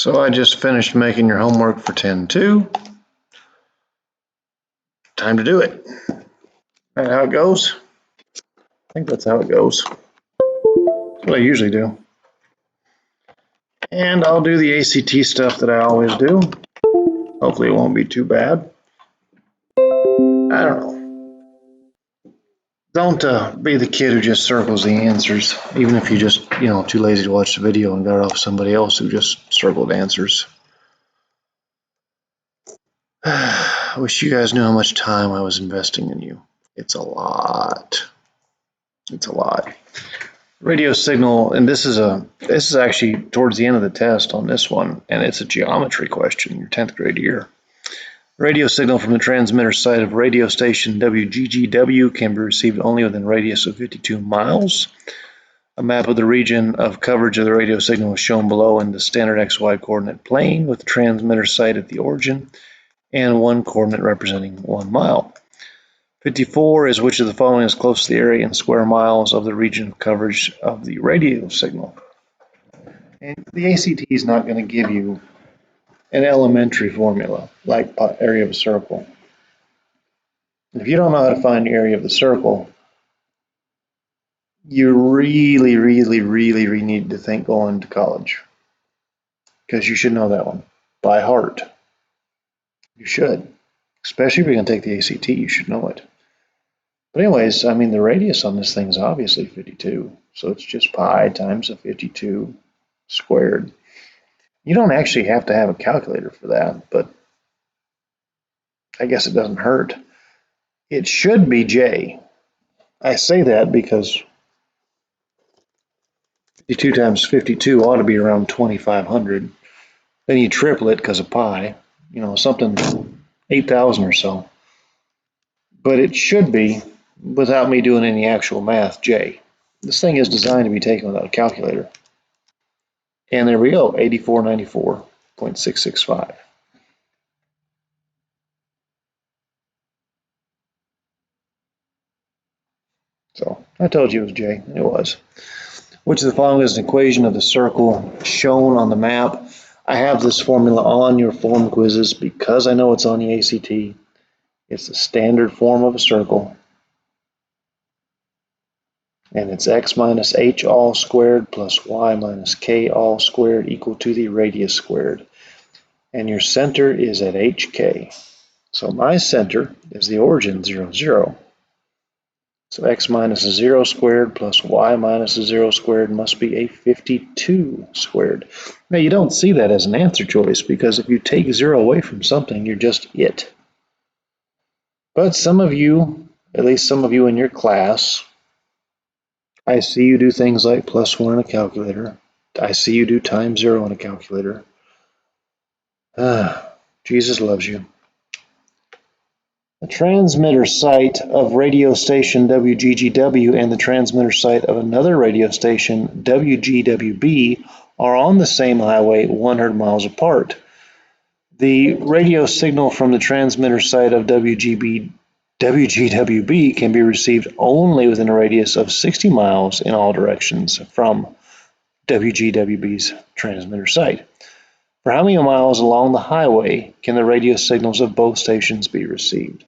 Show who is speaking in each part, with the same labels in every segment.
Speaker 1: So I just finished making your homework for 10-2. Time to do it. That how it goes? I think that's how it goes. That's what I usually do. And I'll do the ACT stuff that I always do. Hopefully it won't be too bad. I don't know. Don't be the kid who just circles the answers, even if you just, too lazy to watch the video and got it off somebody else who just circled answers. I wish you guys knew how much time I was investing in you. It's a lot. It's a lot. Radio signal, and this is actually towards the end of the test on this one, and it's a geometry question, your 10th grade year. Radio signal from the transmitter site of radio station WGGW can be received only within a radius of 52 miles. A map of the region of coverage of the radio signal is shown below in the standard XY coordinate plane with the transmitter site at the origin and one coordinate representing 1 mile. 54 is which of the following is close to the area in square miles of the region of coverage of the radio signal. And the ACT is not going to give you an elementary formula like area of a circle. If you don't know how to find the area of the circle, you really need to think going to college, because you should know that one by heart. You should, especially if you're going to take the ACT. You should know it. But anyways, I mean, the radius on this thing is obviously 52, so it's just pi times the 52 squared. You don't actually have to have a calculator for that, but I guess it doesn't hurt. It should be J. I say that because 52 times 52 ought to be around 2,500. Then you triple it because of pi, something 8,000 or so. But it should be, without me doing any actual math, J. This thing is designed to be taken without a calculator. And there we go, 8494.665. So I told you it was J, and it was. Which of the following is an equation of the circle shown on the map? I have this formula on your form quizzes because I know it's on the ACT. It's the standard form of a circle. And it's x minus h all squared plus y minus k all squared equal to the radius squared. And your center is at hk. So my center is the origin 0, 0. So x minus 0 squared plus y minus 0 squared must be a 52 squared. Now you don't see that as an answer choice because if you take 0 away from something, you're just it. But some of you, at least some of you in your class, I see you do things like +1 in a calculator. I see you do times 0 in a calculator. Jesus loves you. The transmitter site of radio station WGGW and the transmitter site of another radio station WGWB are on the same highway 100 miles apart. The radio signal from the transmitter site of WGWB can be received only within a radius of 60 miles in all directions from WGWB's transmitter site. For how many miles along the highway can the radio signals of both stations be received?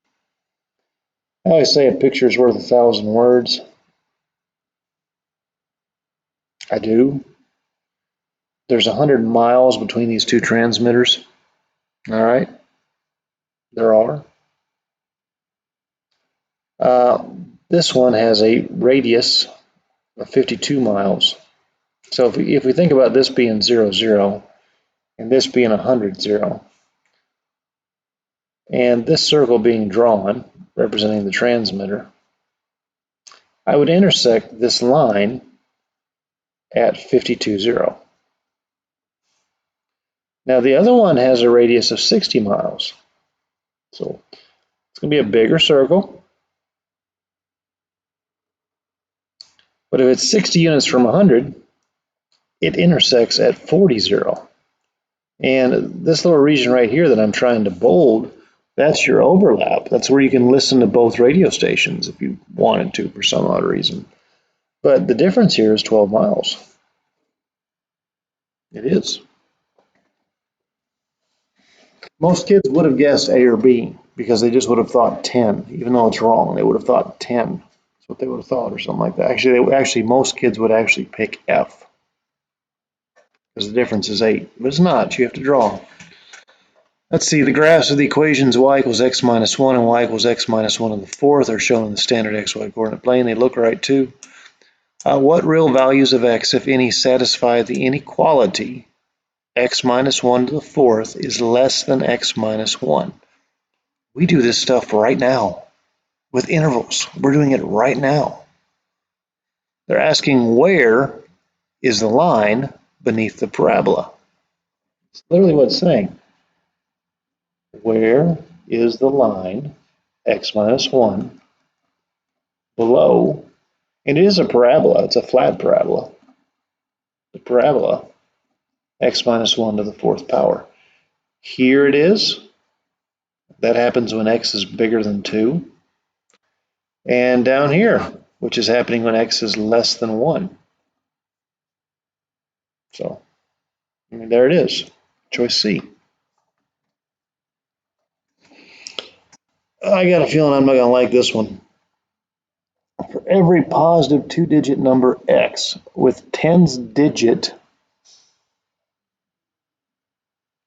Speaker 1: I always say a picture is worth 1,000 words. I do. There's 100 miles between these two transmitters. All right. There are. This one has a radius of 52 miles. So if we think about this being 0, 0, and this being 100, 0, and this circle being drawn, representing the transmitter, I would intersect this line at 52, 0. Now the other one has a radius of 60 miles. So it's going to be a bigger circle. But if it's 60 units from 100, it intersects at 40, 0. And this little region right here that I'm trying to bold, that's your overlap. That's where you can listen to both radio stations if you wanted to for some odd reason. But the difference here is 12 miles. It is. Most kids would have guessed A or B because they just would have thought 10, even though it's wrong. They would have thought 10. That's what they would have thought, or something like that. Actually, most kids would actually pick F because the difference is 8. But it's not. You have to draw. Let's see. The graphs of the equations y equals x minus 1 and y equals x minus 1 to the fourth are shown in the standard xy coordinate plane. They look right too. What real values of x, if any, satisfy the inequality x minus 1 to the fourth is less than x minus 1? We do this stuff right now with intervals. We're doing it right now. They're asking where is the line beneath the parabola. It's literally what it's saying. Where is the line x minus 1 below? And it is a parabola. It's a flat parabola. The parabola x minus 1 to the fourth power. Here it is. That happens when x is bigger than 2. And down here, which is happening when x is less than 1. So, I mean, there it is. Choice C. I got a feeling I'm not going to like this one. For every positive two-digit number x with tens digit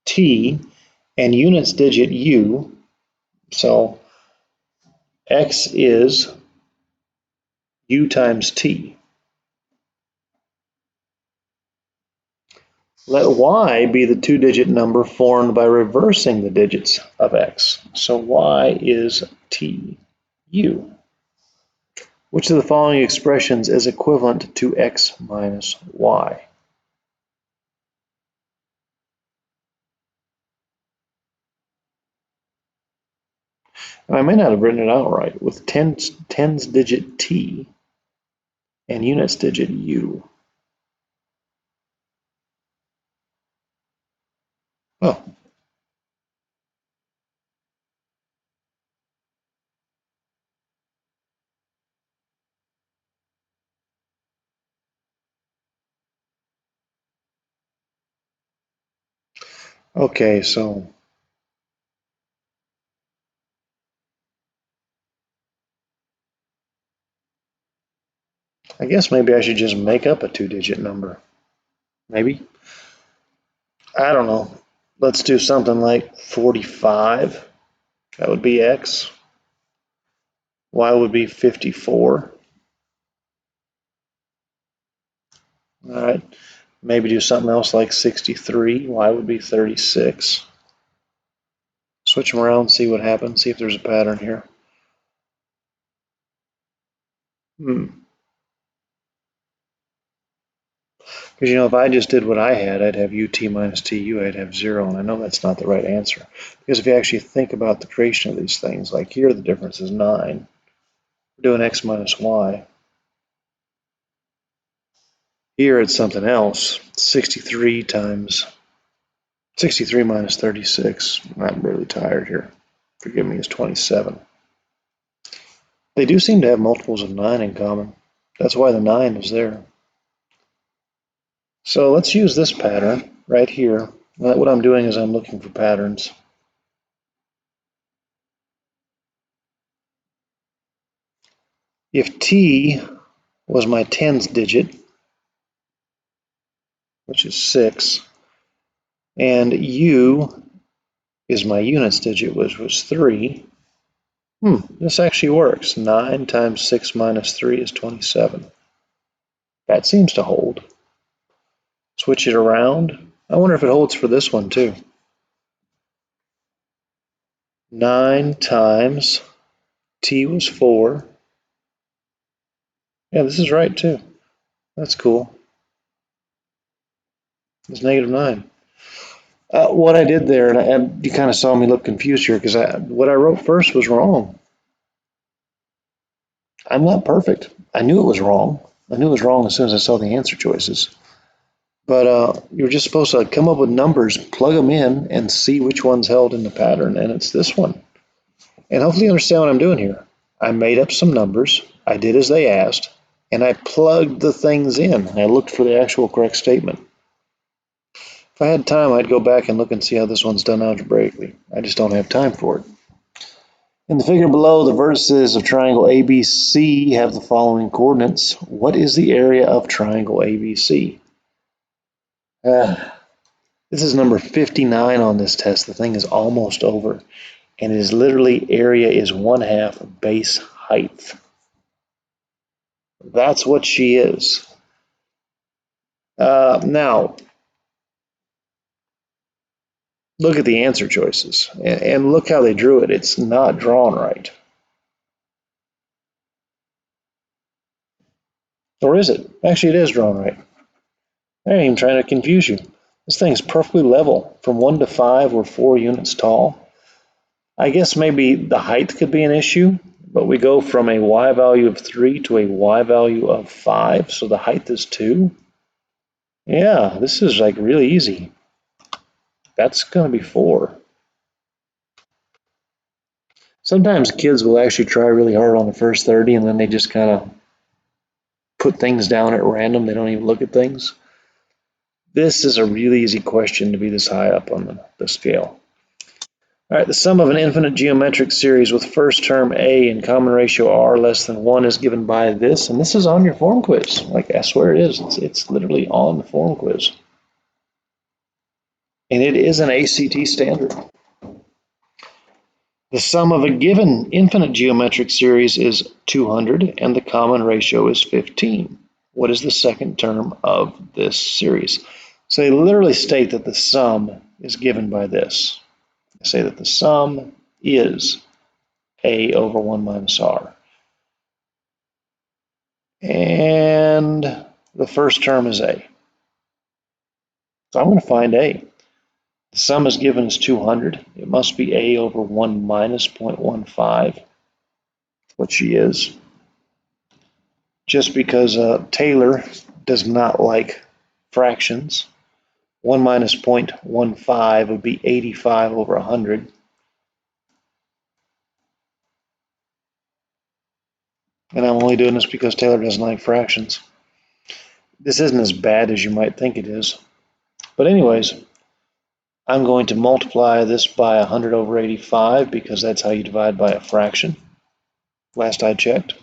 Speaker 1: t and units digit u, so x is u times t. Let y be the two-digit number formed by reversing the digits of x. So y is t, u. Which of the following expressions is equivalent to x minus y? And I may not have written it out right. With tens digit t and units digit u. Oh, okay, so I guess maybe I should just make up a two-digit number. Maybe. I don't know. Let's do something like 45. That would be x. Y would be 54. All right. Maybe do something else like 63. Y would be 36. Switch them around, see what happens, see if there's a pattern here. Because, if I just did what I had, I'd have ut minus tu, I'd have 0, and I know that's not the right answer. Because if you actually think about the creation of these things, like here the difference is 9. We're doing x minus y. Here it's something else. 63 minus 36. I'm really tired here. Forgive me, is 27. They do seem to have multiples of 9 in common. That's why the 9 is there. So let's use this pattern right here. What I'm doing is I'm looking for patterns. If t was my tens digit, which is 6, and u is my units digit, which was 3, this actually works. 9 times 6 minus 3 is 27. That seems to hold. Switch it around. I wonder if it holds for this one too. 9 times t was 4. Yeah, this is right too. That's cool. It's -9. What I did there, and you kind of saw me look confused here, because what I wrote first was wrong. I'm not perfect. I knew it was wrong. I knew it was wrong as soon as I saw the answer choices. But you were just supposed to come up with numbers, plug them in, and see which one's held in the pattern, and it's this one. And hopefully you understand what I'm doing here. I made up some numbers, I did as they asked, and I plugged the things in. I looked for the actual correct statement. If I had time, I'd go back and look and see how this one's done algebraically. I just don't have time for it. In the figure below, the vertices of triangle ABC have the following coordinates. What is the area of triangle ABC? This is number 59 on this test. The thing is almost over. And it is literally area is 1/2 base height. That's what she is. Now, look at the answer choices. And look how they drew it. It's not drawn right. Or is it? Actually, it is drawn right. I ain't even trying to confuse you. This thing's perfectly level. From 1 to 5, we're 4 units tall. I guess maybe the height could be an issue, but we go from a y value of 3 to a y value of 5, so the height is 2. Yeah, this is like really easy. That's going to be 4. Sometimes kids will actually try really hard on the first 30 and then they just kind of put things down at random. They don't even look at things. This is a really easy question to be this high up on the scale. All right, the sum of an infinite geometric series with first term A and common ratio R less than 1 is given by this, and this is on your form quiz. Like, I swear it is. It's literally on the form quiz. And it is an ACT standard. The sum of a given infinite geometric series is 200, and the common ratio is 15. What is the second term of this series? So they literally state that the sum is given by this. They say that the sum is A over 1 minus R. And the first term is A. So I'm going to find A. The sum is given as 200. It must be A over 1 minus 0.15, what she is. Just because Taylor does not like fractions. 1 minus 0.15 would be 85 over 100. And I'm only doing this because Taylor doesn't like fractions. This isn't as bad as you might think it is. But anyways, I'm going to multiply this by 100 over 85 because that's how you divide by a fraction. Last I checked.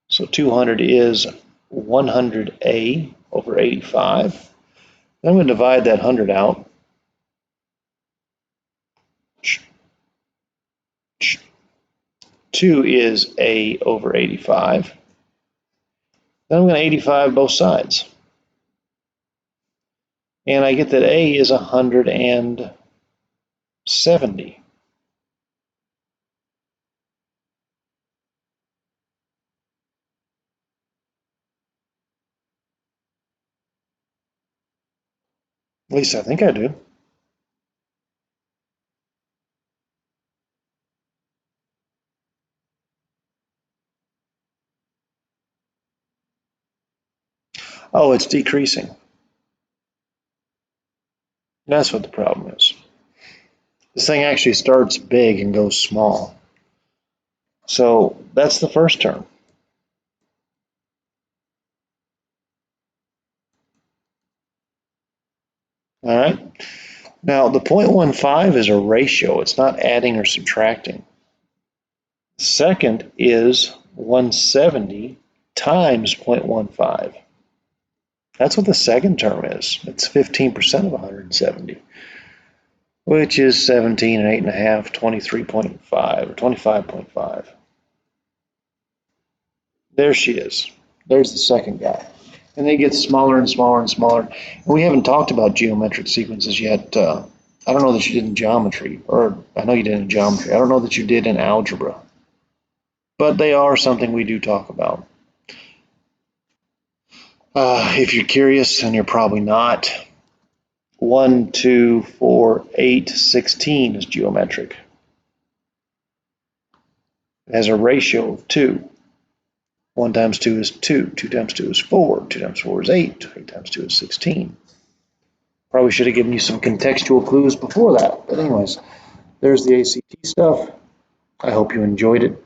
Speaker 1: So 200 is 100A over 85. Then I'm going to divide that 100 out. 2 is A over 85. Then I'm going to 85 both sides. And I get that A is 170. At least I think I do. Oh, it's decreasing. That's what the problem is. This thing actually starts big and goes small. So that's the first term. All right. Now, the 0.15 is a ratio. It's not adding or subtracting. Second is 170 times 0.15. That's what the second term is. It's 15% of 170, which is 17 and 8.5, 23.5 or 25.5. There she is. There's the second guy. And they get smaller and smaller and smaller. And we haven't talked about geometric sequences yet. I don't know that you did in geometry, or I know you did in geometry. I don't know that you did in algebra. But they are something we do talk about. If you're curious, and you're probably not, 1, 2, 4, 8, 16 is geometric. It has a ratio of 2. 1 times 2 is 2. 2 times 2 is 4. 2 times 4 is 8. 8 times 2 is 16. Probably should have given you some contextual clues before that. But anyways, there's the ACT stuff. I hope you enjoyed it.